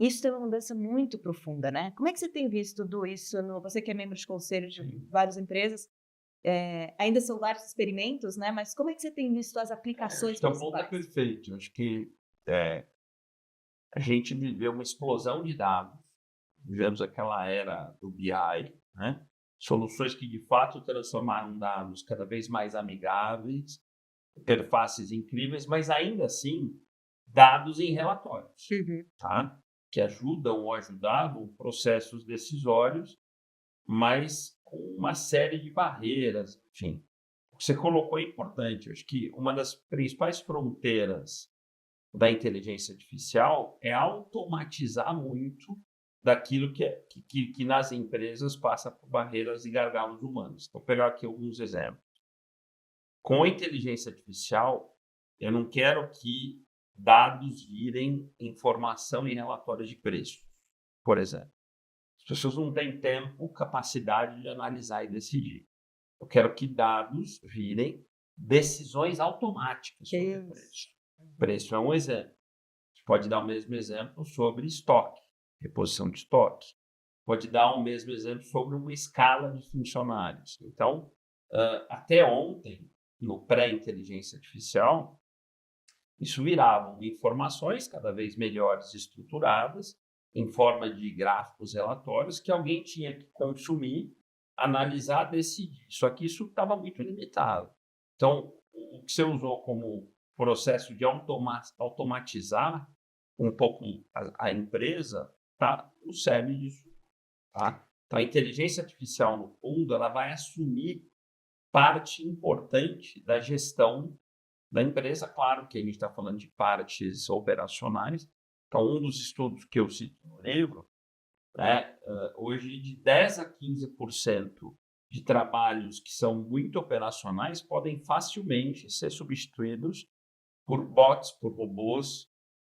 Isso tem uma mudança muito profunda, né. Como é que você tem visto tudo isso no você que é membro de conselho de Sim. várias empresas, ainda são vários experimentos, né, mas como é que você tem visto as Acho aplicações que o ponto é principais? perfeito. Eu acho que, eh, a gente viveu uma explosão de dados, vivemos aquela era do BI, né, soluções que de fato transformaram dados cada vez mais amigáveis, interfaces incríveis, mas ainda assim, dados em relatórios, Uhum. tá, que ajudam ou ajudavam processos decisórios, mas com uma série de barreiras, enfim. O que você colocou é importante, eu acho que uma das principais fronteiras da inteligência artificial é automatizar muito daquilo que nas empresas passa por barreiras e gargalos humanos. Vou pegar aqui alguns exemplos. Com a inteligência artificial, eu não quero que dados virem informação em relatórios de preço, por exemplo. As pessoas não têm tempo, capacidade de analisar e decidir. Eu quero que dados virem decisões automáticas sobre preço. Deus. Preço é um exemplo. Você pode dar o mesmo exemplo sobre estoque, reposição de estoque. Pode dar o mesmo exemplo sobre uma escala de funcionários. Então, até ontem, no pré-inteligência artificial, isso viravam informações cada vez melhores estruturadas, em forma de gráficos, relatórios, que alguém tinha que consumir, analisar, decidir. Só que isso estava muito limitado. Então, o que você usou como processo de automatizar um pouco a empresa, tá no cerne disso, tá? Então, a inteligência artificial, no fundo, ela vai assumir parte importante da gestão da empresa. Claro que a gente está falando de partes operacionais. Então, um dos estudos que eu cito no livro, né, hoje de 10 a 15% de trabalhos que são muito operacionais podem facilmente ser substituídos por bots, por robôs,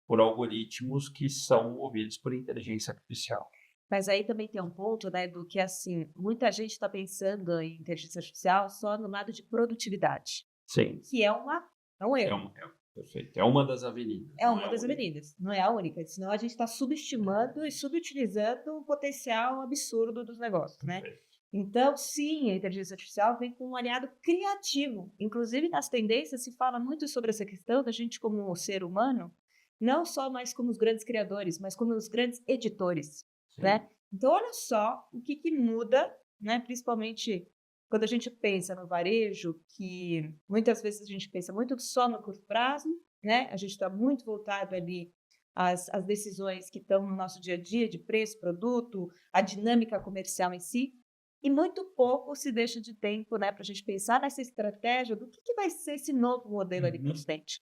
por algoritmos que são movidos por inteligência artificial. Mas aí também tem um ponto, né, do que, assim, muita gente está pensando em inteligência artificial só no lado de produtividade, Sim, que é um erro. perfeito. É uma das avenidas, É não uma é a das única. avenidas, não é a única, senão a gente está subestimando e subutilizando o potencial absurdo dos negócios, né. Perfeito. Então, sim, a inteligência artificial vem com um aliado criativo, inclusive nas tendências se fala muito sobre essa questão da gente como ser humano, não só mais como os grandes criadores, mas como os grandes editores, Sim. né. Então olha só o que que muda, né, principalmente quando a gente pensa no varejo, que muitas vezes a gente pensa muito só no curto prazo, né, a gente está muito voltado ali às decisões que estão no nosso dia a dia de preço, produto, a dinâmica comercial em si, e muito pouco se deixa de tempo, né, para a gente pensar nessa estratégia do que vai ser esse novo modelo ali para Uhum. frente.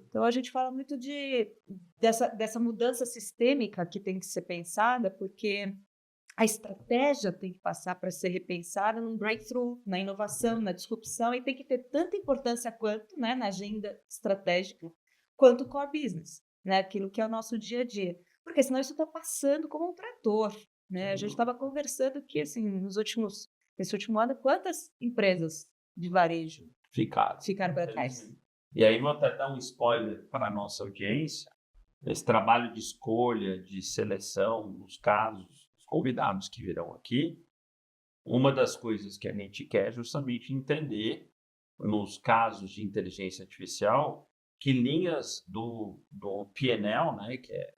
Então a gente fala muito dessa mudança sistêmica que tem que ser pensada, porque a estratégia tem que passar para ser repensada num breakthrough, na inovação, na disrupção, e tem que ter tanta importância quanto, né, na agenda estratégica, quanto o core business, né, aquilo que é o nosso dia a dia. Porque senão isso está passando como um trator, né? A Sem gente dúvida. estava conversando que, assim, nesse último ano, quantas empresas de varejo Ficado, ficaram para trás? infelizmente. E aí vou até dar um spoiler para a nossa audiência. Esse trabalho de escolha, de seleção, nos casos, os convidados que virão aqui, uma das coisas que a gente quer é justamente entender, nos casos de inteligência artificial, que linhas do P&L, né, que é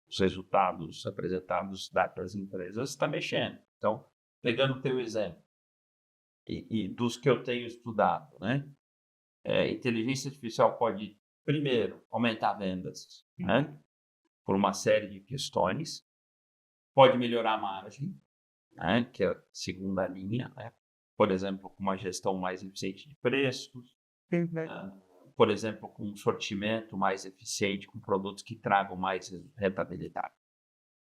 os resultados apresentados das empresas, está mexendo. Então, pegando o teu exemplo, e dos que eu tenho estudado, né? Inteligência artificial pode, primeiro, aumentar vendas, né, por uma série de questões, pode melhorar a margem, né, que é a segunda linha, né, por exemplo, com uma gestão mais eficiente de preços, Uhum. ah, por exemplo, com um sortimento mais eficiente, com produtos que tragam mais rentabilidade.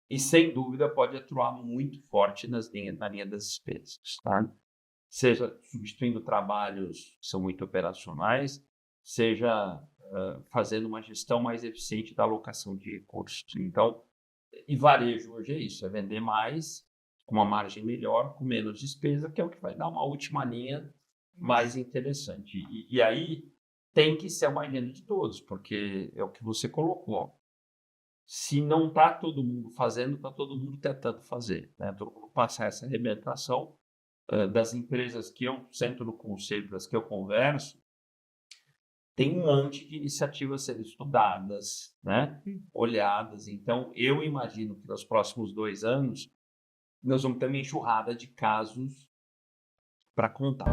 E, sem dúvida, pode atuar muito forte na linha das despesas, tá? Seja substituindo trabalhos que são muito operacionais, seja fazendo uma gestão mais eficiente da alocação de recursos. Então, e varejo hoje é isso, é vender mais, com uma margem melhor, com menos despesa, que é o que vai dar uma última linha mais interessante. E aí tem que ser uma agenda de todos, porque é o que você colocou. Se não está todo mundo fazendo, está todo mundo tentando fazer, né? Todo mundo passar essa arrebentação das empresas que eu sento no conselho, das que eu converso, tem um monte de iniciativas sendo estudadas, né? Olhadas. Então, eu imagino que nos próximos 2 anos nós vamos ter uma enxurrada de casos para contar.